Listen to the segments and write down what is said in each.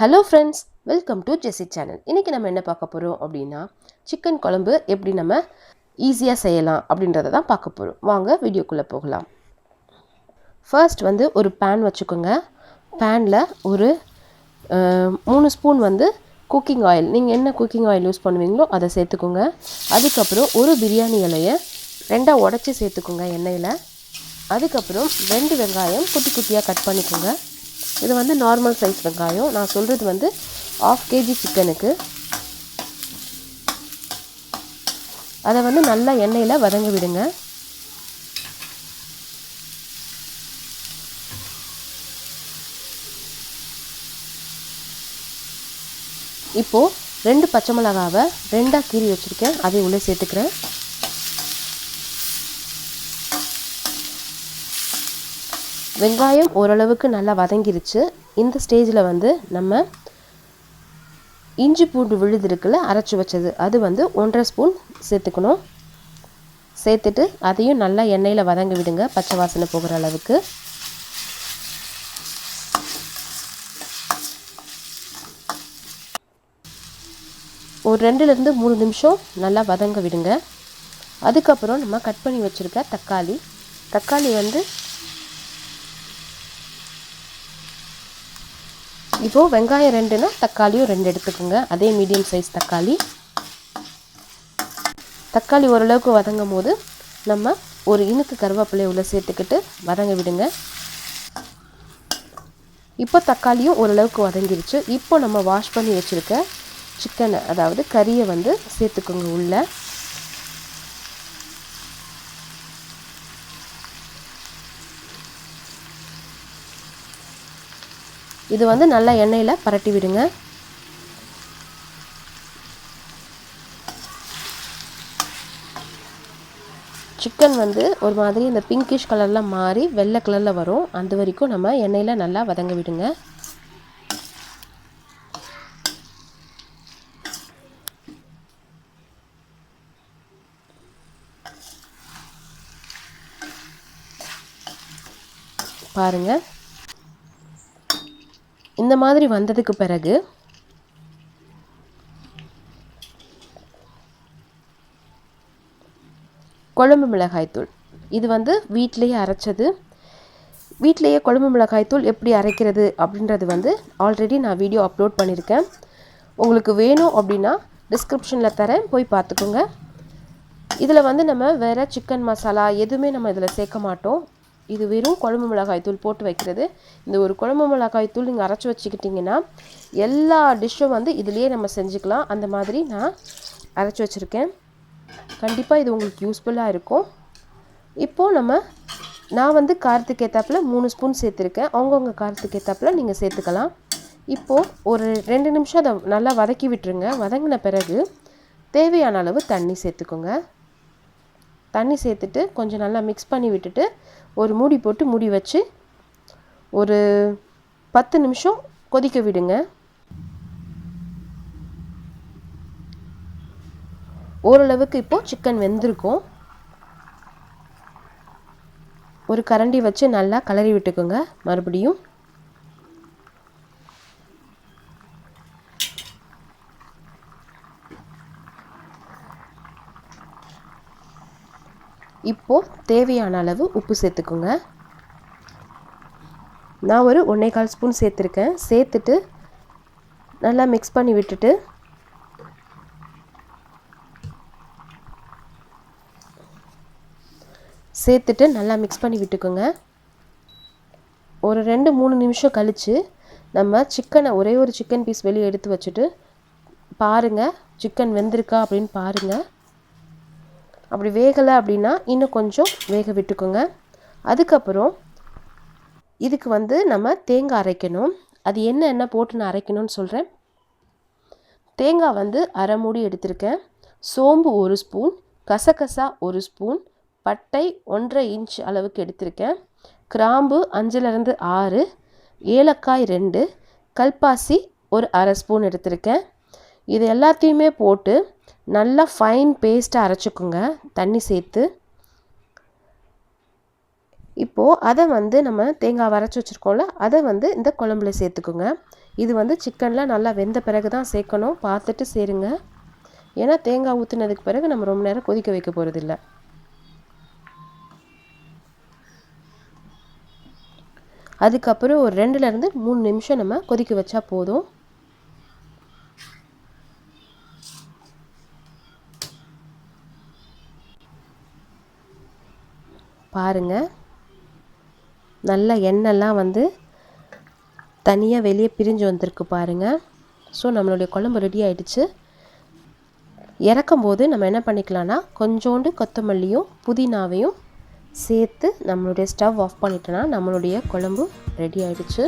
Hello friends, welcome to JC channel. இன்றைக்கி நம்ம என்ன பார்க்க போகிறோம் அப்படின்னா, சிக்கன் குழம்பு எப்படி நம்ம ஈஸியாக செய்யலாம் அப்படின்றத தான் பார்க்க போகிறோம். வாங்க வீடியோக்குள்ளே போகலாம். ஃபர்ஸ்ட் ஒரு பேன் வச்சுக்கோங்க. பேனில் ஒரு 3 ஸ்பூன் குக்கிங் ஆயில், நீங்கள் என்ன குக்கிங் ஆயில் யூஸ் பண்ணுவீங்களோ அதை சேர்த்துக்கோங்க. அதுக்கப்புறம் ஒரு பிரியாணி இலையை 2 உடச்சி சேர்த்துக்கோங்க எண்ணெயில். அதுக்கப்புறம் 2 வெங்காயம் குட்டி குட்டியாக கட் பண்ணிக்கோங்க. இது நார்மல் சைஸ் வெங்காயம். நான் சொல்கிறது 1/2 kg சிக்கனுக்கு. அதை நல்லா எண்ணெயில் வதங்க விடுங்க. இப்போது 2 பச்சை மிளகாவை 2ஆக கீறி வச்சுருக்கேன், அதை உள்ளே சேர்த்துக்கிறேன். வெங்காயம் ஓரளவுக்கு நல்லா வதங்கிருச்சு. இந்த ஸ்டேஜில் நம்ம இஞ்சி பூண்டு விழுது இருக்குல்ல, அரைச்சி வச்சது, அது 1.5 ஸ்பூன் சேர்த்துக்கணும். சேர்த்துட்டு அதையும் நல்லா எண்ணெயில் வதங்க விடுங்க, பச்சை வாசனை போகிற அளவுக்கு. ஒரு 2லேருந்து 3 நிமிஷம் நல்லா வதங்க விடுங்க. அதுக்கப்புறம் நம்ம கட் பண்ணி வச்சுருக்க தக்காளி இப்போது வெங்காயம் 2னா தக்காளியும் 2 எடுத்துக்கோங்க. அதே மீடியம் சைஸ் தக்காளி ஓரளவுக்கு வதங்கும் போது நம்ம ஒரு இனுக்கு கருவேப்பிலை உள்ள சேர்த்துக்கிட்டு வதங்க விடுங்க. இப்போ தக்காளியும் ஓரளவுக்கு வதங்கிருச்சு. இப்போ நம்ம வாஷ் பண்ணி வச்சுருக்க சிக்கனை, அதாவது கறியை சேர்த்துக்கோங்க உள்ள. இது நல்லா எண்ணெயில் பரட்டி விடுங்க. சிக்கன் ஒரு மாதிரி இந்த பிங்கிஷ் கலரில் மாறி வெள்ளை கலரில் வரும். அந்த வரைக்கும் நம்ம எண்ணெயில் நல்லா வதங்க விடுங்க. பாருங்கள், இந்த மாதிரி வந்ததுக்கு பிறகு குழம்பு மிளகாய்த்தூள், இது வீட்டிலேயே அரைச்சது. வீட்டிலேயே குழம்பு மிளகாய்த்தூள் எப்படி அரைக்கிறது அப்படின்றது ஆல்ரெடி நான் வீடியோ அப்லோட் பண்ணியிருக்கேன். உங்களுக்கு வேணும் அப்படின்னா டிஸ்கிரிப்ஷனில் தரேன், போய் பார்த்துக்கோங்க. இதில் நம்ம வேறு சிக்கன் மசாலா எதுவுமே நம்ம இதில் சேர்க்க மாட்டோம். இது வெறும் குழம்பு மிளகாய்த்தூள் போட்டு வைக்கிறது. இந்த ஒரு குழம்பு மிளகாய்த்தூள் நீங்கள் அரைச்சி வச்சுக்கிட்டிங்கன்னா எல்லா டிஷ்ஷும் இதிலேயே நம்ம செஞ்சுக்கலாம். அந்த மாதிரி நான் அரைச்சி வச்சுருக்கேன். கண்டிப்பாக இது உங்களுக்கு யூஸ்ஃபுல்லாக இருக்கும். இப்போது நான் காரத்துக்கு ஏற்றாப்புல 3 ஸ்பூன் சேர்த்துருக்கேன். அவங்கவுங்க காரத்துக்கு ஏற்றாப்புல நீங்கள் சேர்த்துக்கலாம். இப்போது ஒரு 2 நிமிஷம் அதை நல்லா வதக்கி விட்டுருங்க. வதங்கின பிறகு தேவையான அளவு தண்ணி சேர்த்துக்கோங்க. தண்ணி சேர்த்துட்டு கொஞ்சம் நல்லா மிக்ஸ் பண்ணி விட்டுட்டு ஒரு மூடி போட்டு மூடி வச்சு ஒரு 10 நிமிஷம் கொதிக்க விடுங்க. ஓரளவுக்கு இப்போது சிக்கன் வெந்திருக்கும். ஒரு கரண்டி வச்சு நல்லா கிளறி விட்டுக்கோங்க. மறுபடியும் இப்போது தேவையான அளவு உப்பு சேர்த்துக்கோங்க. நான் ஒரு 1.25 ஸ்பூன் சேர்த்துருக்கேன். சேர்த்துட்டு நல்லா மிக்ஸ் பண்ணி விட்டுட்டு நல்லா மிக்ஸ் பண்ணி விட்டுக்கோங்க. ஒரு 2-3 நிமிஷம் கழித்து நம்ம சிக்கனை, ஒரே ஒரு சிக்கன் பீஸ் வெளியே எடுத்து வச்சுட்டு பாருங்கள் சிக்கன் வெந்திருக்கா அப்படின்னு பாருங்கள். அப்படி வேகலை அப்படின்னா இன்னும் கொஞ்சம் வேக விட்டுக்கோங்க. அதுக்கப்புறம் இதுக்கு நம்ம தேங்காய் அரைக்கணும். அது என்ன போட்டு நான் அரைக்கணும்னு சொல்கிறேன். தேங்காய் 1/2 மூடி எடுத்திருக்கேன். சோம்பு 1 ஸ்பூன், கசகசா 1 ஸ்பூன், பட்டை 1.5 இன்ச் அளவுக்கு எடுத்திருக்கேன், கிராம்பு 5லேருந்து 6, ஏலக்காய் 2, கல்பாசி ஒரு 1/2 ஸ்பூன் எடுத்திருக்கேன். இது எல்லாத்தையுமே போட்டு நல்லா ஃபைன் பேஸ்ட்டாக அரைச்சிக்கோங்க தண்ணி சேர்த்து. இப்போது அதை நம்ம தேங்காய் அரைச்சி வச்சுருக்கோம்ல, அதை இந்த குழம்புல சேர்த்துக்கோங்க. இது வந்து சிக்கனில் நல்லா வெந்த பிறகு தான் சேர்க்கணும், பார்த்துட்டு சேருங்க. ஏன்னா தேங்காய் ஊற்றுனதுக்கு பிறகு நம்ம ரொம்ப நேரம் கொதிக்க வைக்க போகிறதில்ல. அதுக்கப்புறம் ஒரு 2லேருந்து 3 நிமிஷம் நம்ம கொதிக்க வச்சா போதும். பாருங்கள், நல்லா எண்ணெய்லாம் வந்து தனியாக வெளியே பிரிஞ்சு வந்திருக்கு பாருங்கள். ஸோ நம்மளுடைய குழம்பு ரெடி ஆகிடுச்சு. இறக்கும்போது நம்ம என்ன பண்ணிக்கலாம்னா கொஞ்சோண்டு கொத்தமல்லியும் புதினாவையும் சேர்த்து நம்மளுடைய ஸ்டவ் ஆஃப் பண்ணிட்டோன்னா நம்மளுடைய குழம்பு ரெடி ஆகிடுச்சு.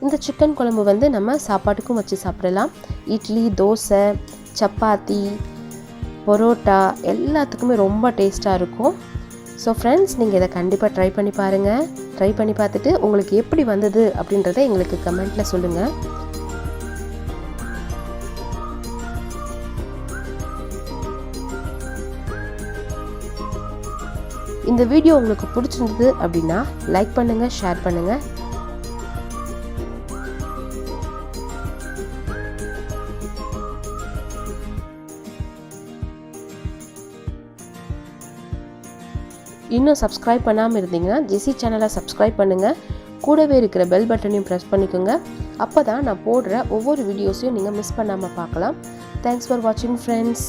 இந்த சிக்கன் குழம்பு வந்து நம்ம சாப்பாட்டுக்கும் வச்சு சாப்பிடலாம். இட்லி, தோசை, சப்பாத்தி, பரோட்டா எல்லாத்துக்குமே ரொம்ப டேஸ்ட்டாக இருக்கும். ஸோ ஃப்ரெண்ட்ஸ், நீங்கள் இதை கண்டிப்பாக ட்ரை பண்ணி பாருங்கள். ட்ரை பண்ணி பார்த்துட்டு உங்களுக்கு எப்படி வந்தது அப்படின்றத எங்களுக்கு கமெண்ட்டில் சொல்லுங்கள். இந்த வீடியோ உங்களுக்கு பிடிச்சிருந்தது அப்படின்னா லைக் பண்ணுங்கள், ஷேர் பண்ணுங்கள். இன்னும் சப்ஸ்கிரைப் பண்ணாமல் இருந்தீங்கன்னா ஜெசி சேனலை சப்ஸ்கிரைப் பண்ணுங்கள். கூடவே இருக்கிற பெல் பட்டனையும் ப்ரெஸ் பண்ணிக்கோங்க. அப்போ தான் நான் போடுற ஒவ்வொரு வீடியோஸையும் நீங்கள் மிஸ் பண்ணாமல் பார்க்கலாம். தேங்க்ஸ் ஃபார் வாட்சிங் ஃப்ரெண்ட்ஸ்.